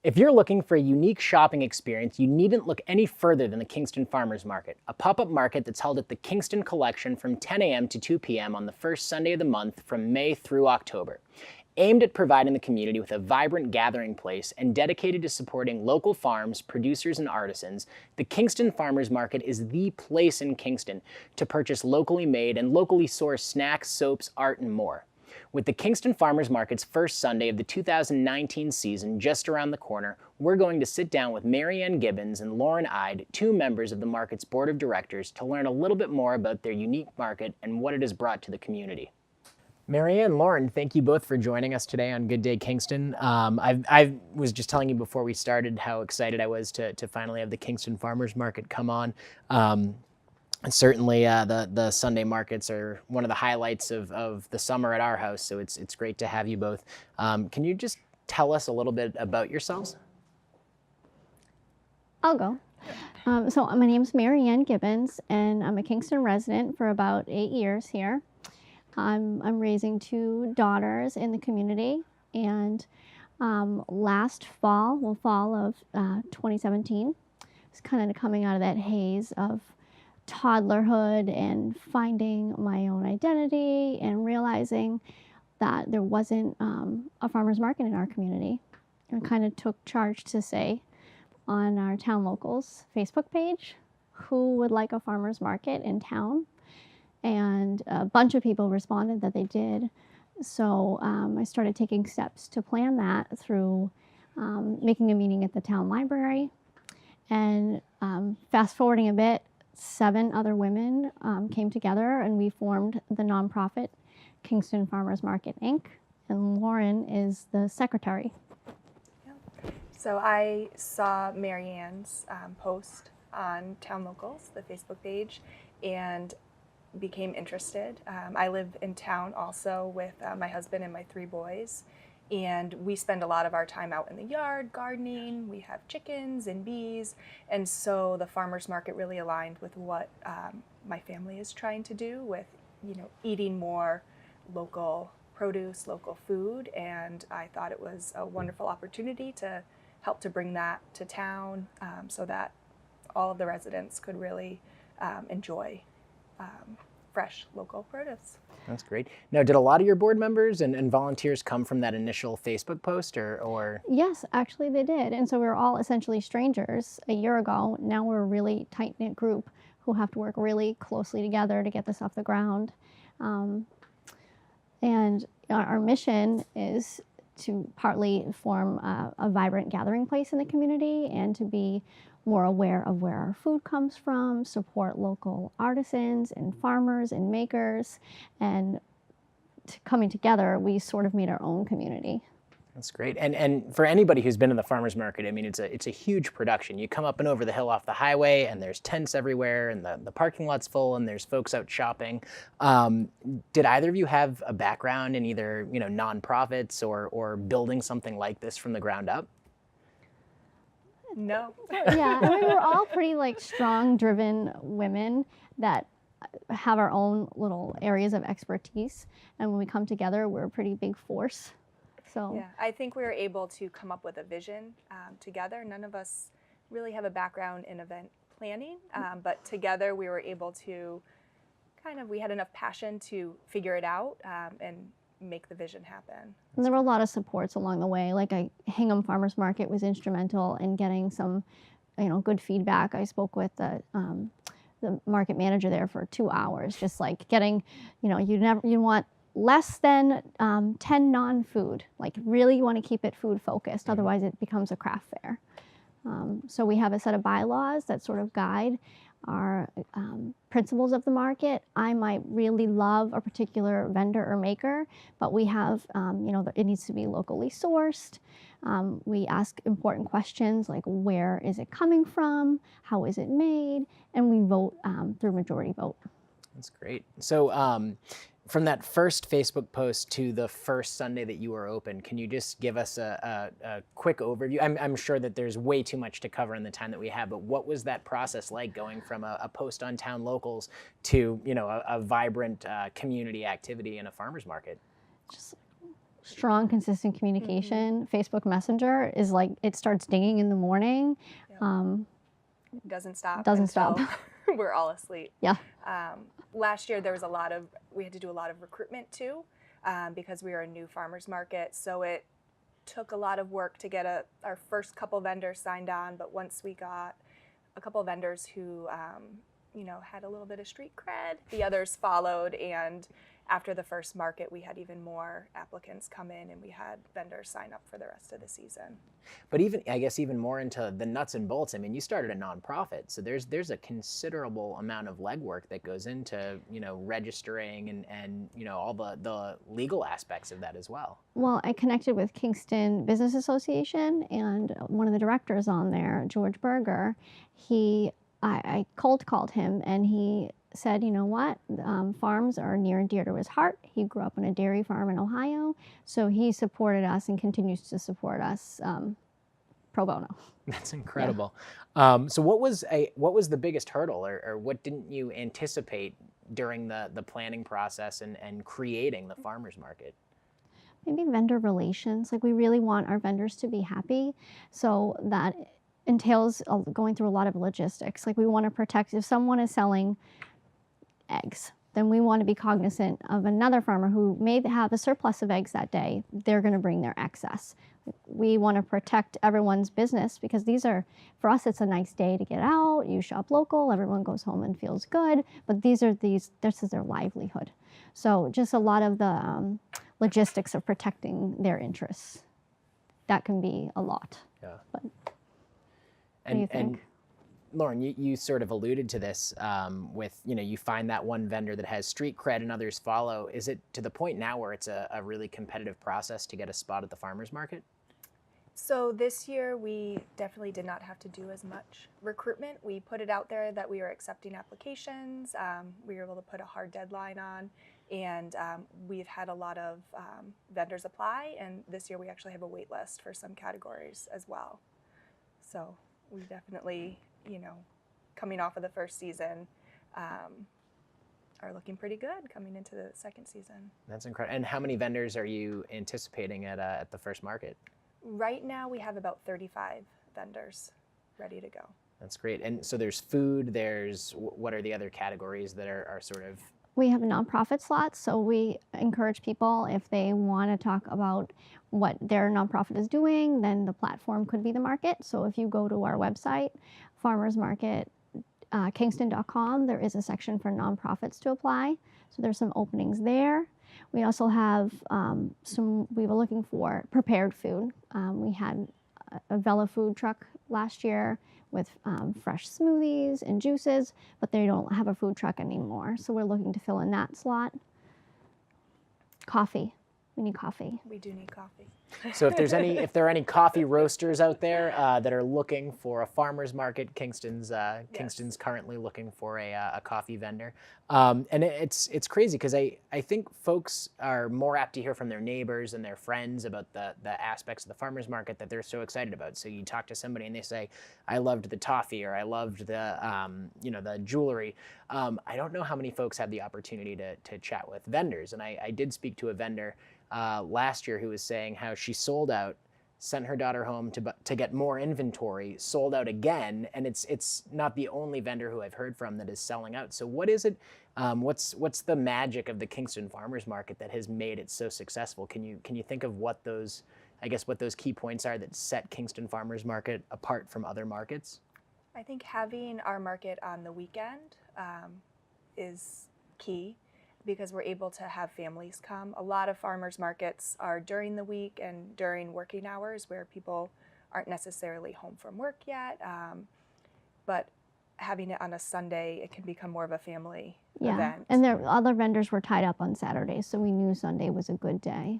If you're looking for a unique shopping experience, you needn't look any further than the Kingston Farmers Market, a pop-up market that's held at the Kingston Collection from 10 a.m. to 2 p.m. on the first Sunday of the month from May through October. Aimed at providing the community with a vibrant gathering place and dedicated to supporting local farms, producers, and artisans, the Kingston Farmers Market is the place in Kingston to purchase locally made and locally sourced snacks, soaps, art, and more. With the Kingston Farmers Market's first Sunday of the 2019 season just around the corner, we're going to sit down with Maryann Gibbons and Lauren Ide, two members of the market's board of directors, to learn a little bit more about their unique market and what it has brought to the community. Maryann, Lauren, thank you both for joining us today on Good Day Kingston. I was just telling you before we started how excited I was to finally have the Kingston Farmers Market come on. And certainly the Sunday markets are one of the highlights of the summer at our house, so it's great to have you both. Can you just tell us a little bit about yourselves? I'll go. So my name's Maryann Gibbons, and I'm a Kingston resident for about 8 years here. I'm raising two daughters in the community, and last fall of 2017, it's kind of coming out of that haze of toddlerhood and finding my own identity and realizing that there wasn't a farmer's market in our community. And kind of took charge to say on our Town Locals Facebook page, who would like a farmer's market in town? And a bunch of people responded that they did. So I started taking steps to plan that through making a meeting at the town library. And fast forwarding a bit, 7 other women came together and we formed the nonprofit Kingston Farmers Market, Inc. And Lauren is the secretary. Yeah. So I saw Maryann's post on Town Locals, the Facebook page, and became interested. I live in town also with my husband and my 3 boys, and we spend a lot of our time out in the yard gardening. We have chickens and bees, and so the farmers market really aligned with what my family is trying to do with, eating more local produce, local food, and I thought it was a wonderful opportunity to help to bring that to town so that all of the residents could really enjoy fresh local produce. That's great. Now, did a lot of your board members and volunteers come from that initial Facebook post or? Yes, actually they did. And so we were all essentially strangers a year ago. Now we're a really tight-knit group who have to work really closely together to get this off the ground. And our mission is to partly form a vibrant gathering place in the community and to be more aware of where our food comes from, support local artisans and farmers and makers, and coming together, we sort of made our own community. That's great. And for anybody who's been in the farmers market, I mean, it's a huge production. You come up and over the hill off the highway, and there's tents everywhere, and the parking lot's full, and there's folks out shopping. Did either of you have a background in either nonprofits or building something like this from the ground up? No. Yeah, I mean, we're all pretty strong, driven women that have our own little areas of expertise, and when we come together, we're a pretty big force. So yeah, I think we were able to come up with a vision together. None of us really have a background in event planning, but together we were able to we had enough passion to figure it out and make the vision happen. And there were a lot of supports along the way. Hingham Farmers Market was instrumental in getting some, good feedback. I spoke with the market manager there for 2 hours, just getting, you want less than 10 non-food. Really you want to keep it food focused, otherwise it becomes a craft fair. So we have a set of bylaws that sort of guide our principles of the market. I might really love a particular vendor or maker, but we have, it needs to be locally sourced. We ask important questions like where is it coming from, how is it made, and we vote through majority vote. That's great. So from that first Facebook post to the first Sunday that you were open, can you just give us a quick overview? I'm sure that there's way too much to cover in the time that we have, but what was that process like going from a post on Town Locals to a vibrant community activity in a farmer's market? Just strong, consistent communication. Facebook Messenger is like, it starts dinging in the morning. Yep. Doesn't stop. Doesn't until stop. we're all asleep. Yeah. Last year there was we had to do a lot of recruitment too, because we were a new farmers market. So it took a lot of work to get our first couple vendors signed on. But once we got a couple vendors who, had a little bit of street cred, the others followed. And after the first market, we had even more applicants come in, and we had vendors sign up for the rest of the season. But even more into the nuts and bolts. I mean, you started a nonprofit, so there's a considerable amount of legwork that goes into registering and all the legal aspects of that as well. Well, I connected with Kingston Business Association, and one of the directors on there, George Berger, I cold called him, and he said, you know what, farms are near and dear to his heart. He grew up on a dairy farm in Ohio, so he supported us and continues to support us pro bono. That's incredible. Yeah. So what was the biggest hurdle, or what didn't you anticipate during the planning process and creating the farmers market? Maybe vendor relations. Like, we really want our vendors to be happy, so that entails going through a lot of logistics. Like, we want to protect, if someone is selling eggs, then we want to be cognizant of another farmer who may have a surplus of eggs that day. They're going to bring their excess. We want to protect everyone's business, because for us, it's a nice day to get out, you shop local, everyone goes home and feels good, but this is their livelihood. So just a lot of the logistics of protecting their interests, that can be a lot. Yeah. But what do you think? And Lauren, you sort of alluded to this with, you find that one vendor that has street cred and others follow. Is it to the point now where it's a really competitive process to get a spot at the farmers market? So this year we definitely did not have to do as much recruitment. We put it out there that we were accepting applications. We were able to put a hard deadline on, and we've had a lot of vendors apply, and this year we actually have a wait list for some categories as well. So we definitely, coming off of the first season, are looking pretty good coming into the second season. That's incredible. And how many vendors are you anticipating at the first market? Right now we have about 35 vendors ready to go. That's great. And so there's food, what are the other categories that are sort of? We have nonprofit slots, so we encourage people, if they want to talk about what their nonprofit is doing, then the platform could be the market. So if you go to our website, farmersmarketkingston.com, there is a section for nonprofits to apply. So there's some openings there. We also have we were looking for prepared food. We had a Vela food truck last year with fresh smoothies and juices, but they don't have a food truck anymore. So we're looking to fill in that slot. Coffee. We need coffee. We do need coffee. So if there are any coffee roasters out there that are looking for a farmer's market, Kingston's currently looking for a coffee vendor. And it's crazy, because I think folks are more apt to hear from their neighbors and their friends about the aspects of the farmer's market that they're so excited about. So you talk to somebody and they say, I loved the toffee, or I loved the jewelry. I don't know how many folks have the opportunity to chat with vendors. And I did speak to a vendor last year who was saying how she sold out, sent her daughter home to get more inventory, sold out again, and it's not the only vendor who I've heard from that is selling out. So what is it? What's the magic of the Kingston Farmers Market that has made it so successful? Can you think of what those key points are that set Kingston Farmers Market apart from other markets? I think having our market on the weekend is key, because we're able to have families come. A lot of farmers markets are during the week and during working hours, where people aren't necessarily home from work yet. But having it on a Sunday, it can become more of a family event. And other vendors were tied up on Saturdays, so we knew Sunday was a good day.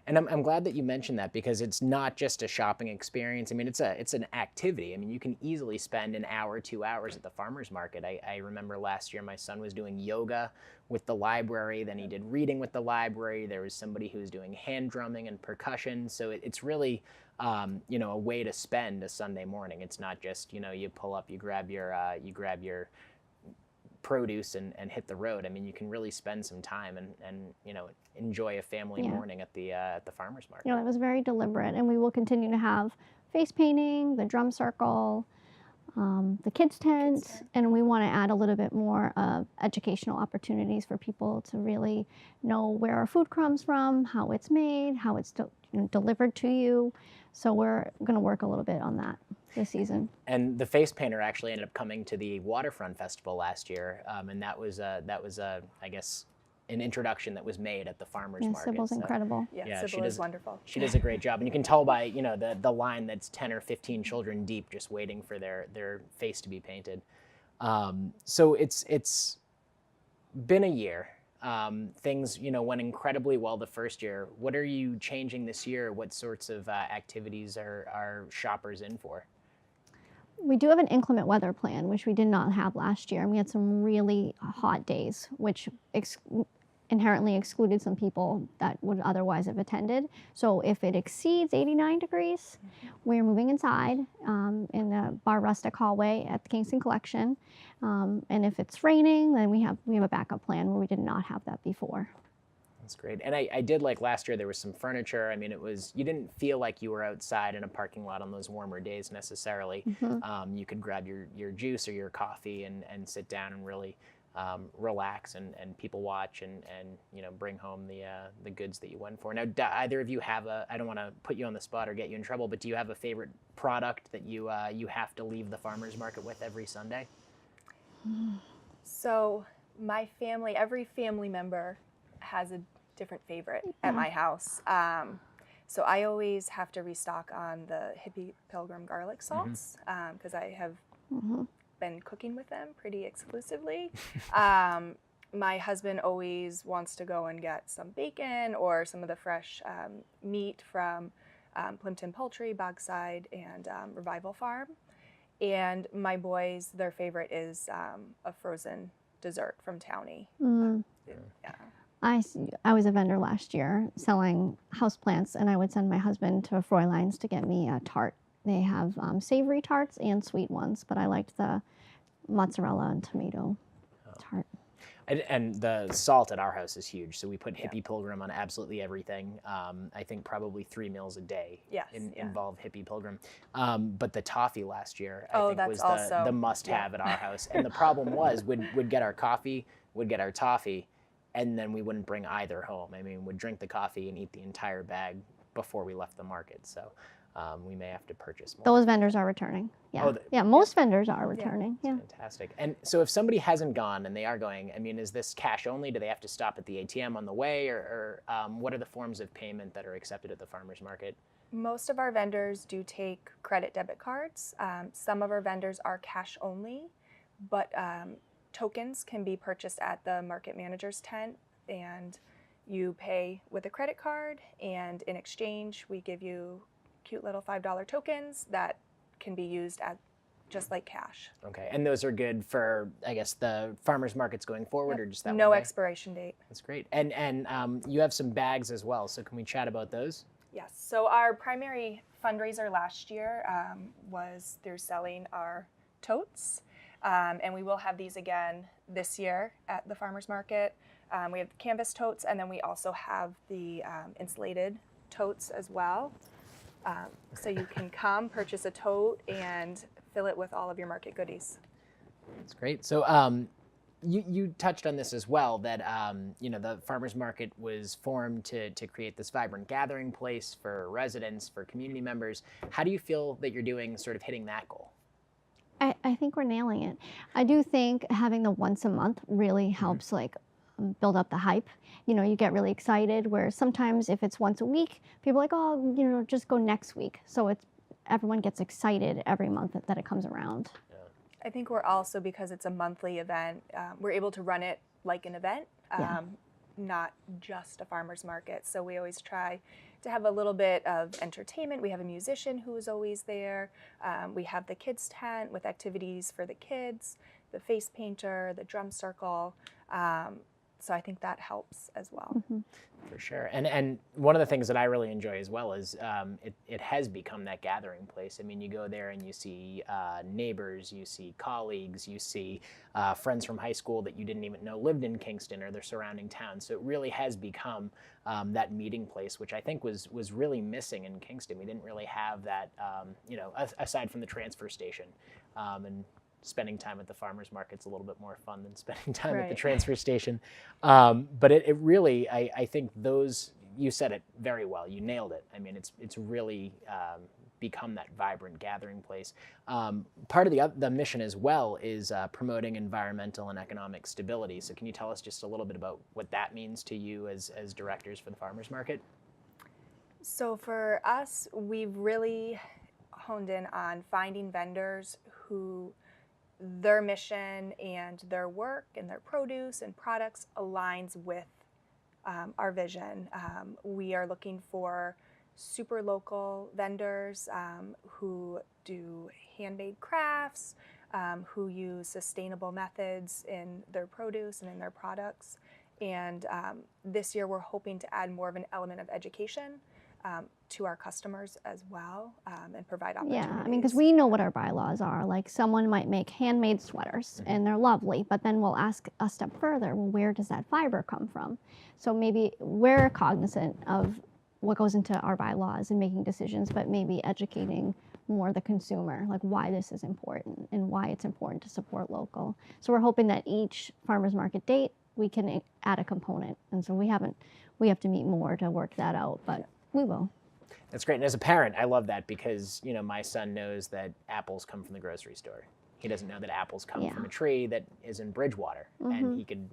And I'm glad that you mentioned that, because it's not just a shopping experience. I mean, it's an activity. I mean, you can easily spend an hour, 2 hours at the farmer's market. I remember last year my son was doing yoga with the library, then he did reading with the library. There was somebody who was doing hand drumming and percussion. So it's really, a way to spend a Sunday morning. It's not just, you pull up, you grab your produce and hit the road. I mean, you can really spend some time and you know, enjoy a family morning at the farmers market. You know, it was very deliberate, and we will continue to have face painting, the drum circle, the kids tent, and we want to add a little bit more of educational opportunities for people to really know where our food comes from, how it's made, how it's delivered to you. So we're going to work a little bit on that this season. And the face painter actually ended up coming to the Waterfront Festival last year, and that was I guess an introduction that was made at the farmers market. Sybil's incredible. Yeah, Sybil is wonderful. She does a great job, and you can tell by, you know, the line that's 10 or 15 children deep just waiting for their face to be painted. So it's been a year. Things, you know, went incredibly well the first year. What are you changing this year? What sorts of activities are shoppers in for? We do have an inclement weather plan, which we did not have last year, and we had some really hot days, which inherently excluded some people that would otherwise have attended. So if it exceeds 89 degrees, we're moving inside in the Bar Rustic hallway at the Kingston Collection. And if it's raining, then we have a backup plan where we did not have that before. That's great. And I did like last year, there was some furniture. I mean, you didn't feel like you were outside in a parking lot on those warmer days necessarily. You could grab your juice or your coffee and sit down and really relax and people watch and you know, bring home the goods that you went for. Now, do either of you have I don't want to put you on the spot or get you in trouble, but do you have a favorite product that you have to leave the farmers market with every Sunday? So my family, every family member has a different favorite at my house. So I always have to restock on the Hippie Pilgrim garlic salts because I have been cooking with them pretty exclusively. My husband always wants to go and get some bacon or some of the fresh meat from Plimpton Poultry, Bogside, and Revival Farm. And my boys, their favorite is a frozen dessert from Townie. Yeah. I was a vendor last year selling houseplants, and I would send my husband to Fräulein's to get me a tart. They have savory tarts and sweet ones, but I liked the mozzarella and tomato tart. And the salt at our house is huge, so we put Hippie Pilgrim on absolutely everything. I think probably 3 meals a day involve Hippie Pilgrim. But the toffee last year, I think, was the must-have at our house. And the problem was, we'd get our coffee, we'd get our toffee, and then we wouldn't bring either home. I mean, we'd drink the coffee and eat the entire bag before we left the market. So we may have to purchase more. Those vendors are returning. Yeah, most vendors are returning. Yeah. Fantastic. And so if somebody hasn't gone and they are going, I mean, is this cash only? Do they have to stop at the ATM on the way? Or what are the forms of payment that are accepted at the farmers market? Most of our vendors do take credit debit cards. Some of our vendors are cash only, but tokens can be purchased at the market manager's tent, and you pay with a credit card, and in exchange we give you cute little $5 tokens that can be used at just like cash. Okay, and those are good for, I guess, the farmers markets going forward, or just that no one day? Expiration date. That's great. And you have some bags as well, so can we chat about those? Yes, so our primary fundraiser last year was through selling our totes, and we will have these again this year at the farmers market. We have canvas totes, and then we also have the insulated totes as well. So you can come, purchase a tote, and fill it with all of your market goodies. That's great. So you touched on this as well, that you know, the farmers market was formed to create this vibrant gathering place for residents, for community members. How do you feel that you're doing, sort of hitting that goal? I think we're nailing it. I do think having the once a month really helps, like, build up the hype. You know, you get really excited, where sometimes if it's once a week, people are like, oh, you know, just go next week. So everyone gets excited every month that it comes around. I think we're also, because it's a monthly event, we're able to run it like an event, not just a farmer's market. So we always try to have a little bit of entertainment. We have a musician who is always there. We have the kids tent with activities for the kids, the face painter, the drum circle. So I think that helps as well. For sure. And one of the things that I really enjoy as well is it has become that gathering place. I mean, you go there and you see neighbors, you see colleagues, you see friends from high school that you didn't even know lived in Kingston or their surrounding towns. So it really has become that meeting place, which I think was really missing in Kingston. We didn't really have that, aside from the transfer station. And spending time at the farmers market's a little bit more fun than spending time at the transfer station. But it really, I think you said it very well. You nailed it. I mean, it's really become that vibrant gathering place. Part of the mission as well is promoting environmental and economic stability. So can you tell us just a little bit about what that means to you as directors for the farmers market? So for us, we've really honed in on finding vendors who their mission and their work and their produce and products aligns with our vision. We are looking for super local vendors who do handmade crafts, who use sustainable methods in their produce and in their products. And this year we're hoping to add more of an element of education to our customers as well, and provide opportunities. Yeah, I mean, because we know what our bylaws are. Like, someone might make handmade sweaters and they're lovely, but then we'll ask a step further, well, where does that fiber come from? So maybe we're cognizant of what goes into our bylaws and making decisions, but maybe educating more the consumer, like why this is important and why it's important to support local. So we're hoping that each farmers market date we can add a component, and so we have to meet more to work that out, but we will. That's great. And as a parent, I love that because, my son knows that apples come from the grocery store. He doesn't know that apples come from a tree that is in Bridgewater. And he could,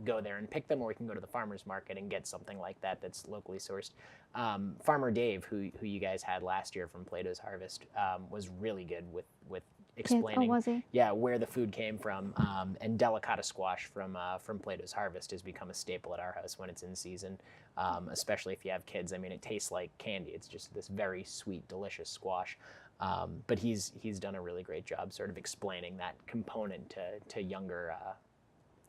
go there and pick them, or he can go to the farmer's market and get something like that that's locally sourced. Farmer Dave, who you guys had last year from Plato's Harvest, was really good with explaining where the food came from. And delicata squash from Plato's Harvest has become a staple at our house when it's in season, especially if you have kids. I mean, it tastes like candy. It's just this very sweet, delicious squash. But he's done a really great job sort of explaining that component to younger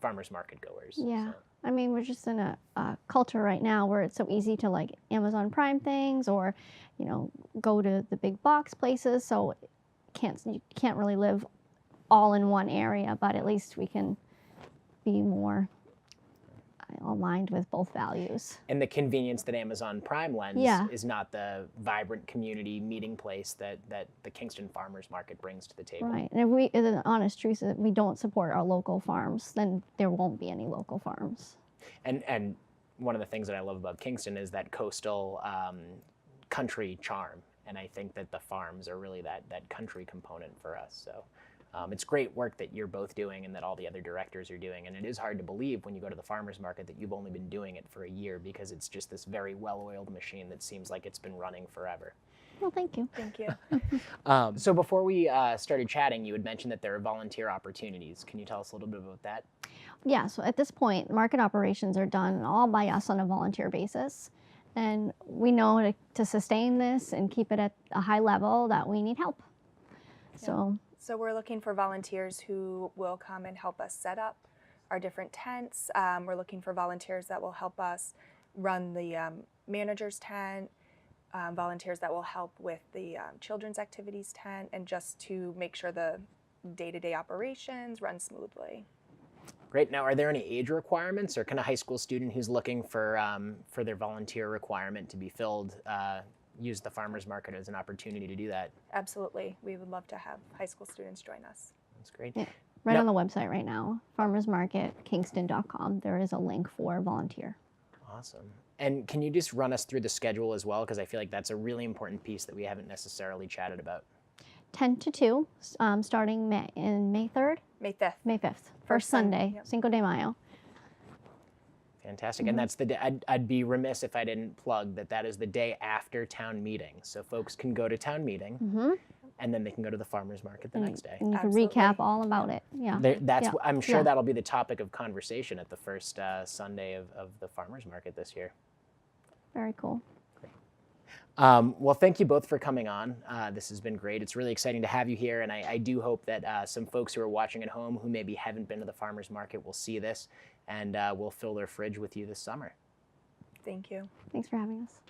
farmers market goers. Yeah. So. I mean, we're just in a culture right now where it's so easy to like Amazon Prime things or, go to the big box places. So you can't really live all in one area, but at least we can be more aligned with both values. And the convenience that Amazon Prime lends is not the vibrant community meeting place that the Kingston Farmers Market brings to the table. Right. And if the honest truth is that we don't support our local farms, then there won't be any local farms. And one of the things that I love about Kingston is that coastal country charm. And I think that the farms are really that country component for us. So it's great work that you're both doing and that all the other directors are doing. And it is hard to believe when you go to the farmer's market that you've only been doing it for a year, because it's just this very well-oiled machine that seems like it's been running forever. Well, thank you. Thank you. So before we started chatting, you had mentioned that there are volunteer opportunities. Can you tell us a little bit about that? Yeah, so at this point, market operations are done all by us on a volunteer basis. And we know to sustain this and keep it at a high level that we need help. Yeah. So we're looking for volunteers who will come and help us set up our different tents. We're looking for volunteers that will help us run the manager's tent, volunteers that will help with the children's activities tent, and just to make sure the day-to-day operations run smoothly. Great. Now, are there any age requirements, or can a high school student who's looking for their volunteer requirement to be filled use the farmers market as an opportunity to do that? Absolutely. We would love to have high school students join us. That's great. Yeah. Right on the website right now, farmersmarketkingston.com, there is a link for volunteer. Awesome. And can you just run us through the schedule as well? Because I feel like that's a really important piece that we haven't necessarily chatted about. 10 to 2, starting May 3rd? May 5th. May 5th. First Sunday, yep. Cinco de Mayo. Fantastic. And that's the day. I'd be remiss if I didn't plug that is the day after town meeting. So folks can go to town meeting, and then they can go to the farmer's market the next day. And you can Absolutely. recap all about it. Yeah. I'm sure that'll be the topic of conversation at the first Sunday of the farmer's market this year. Very cool. Well, thank you both for coming on. This has been great. It's really exciting to have you here, and I do hope that some folks who are watching at home who maybe haven't been to the farmers market will see this and will fill their fridge with you this summer. Thank you. Thanks for having us.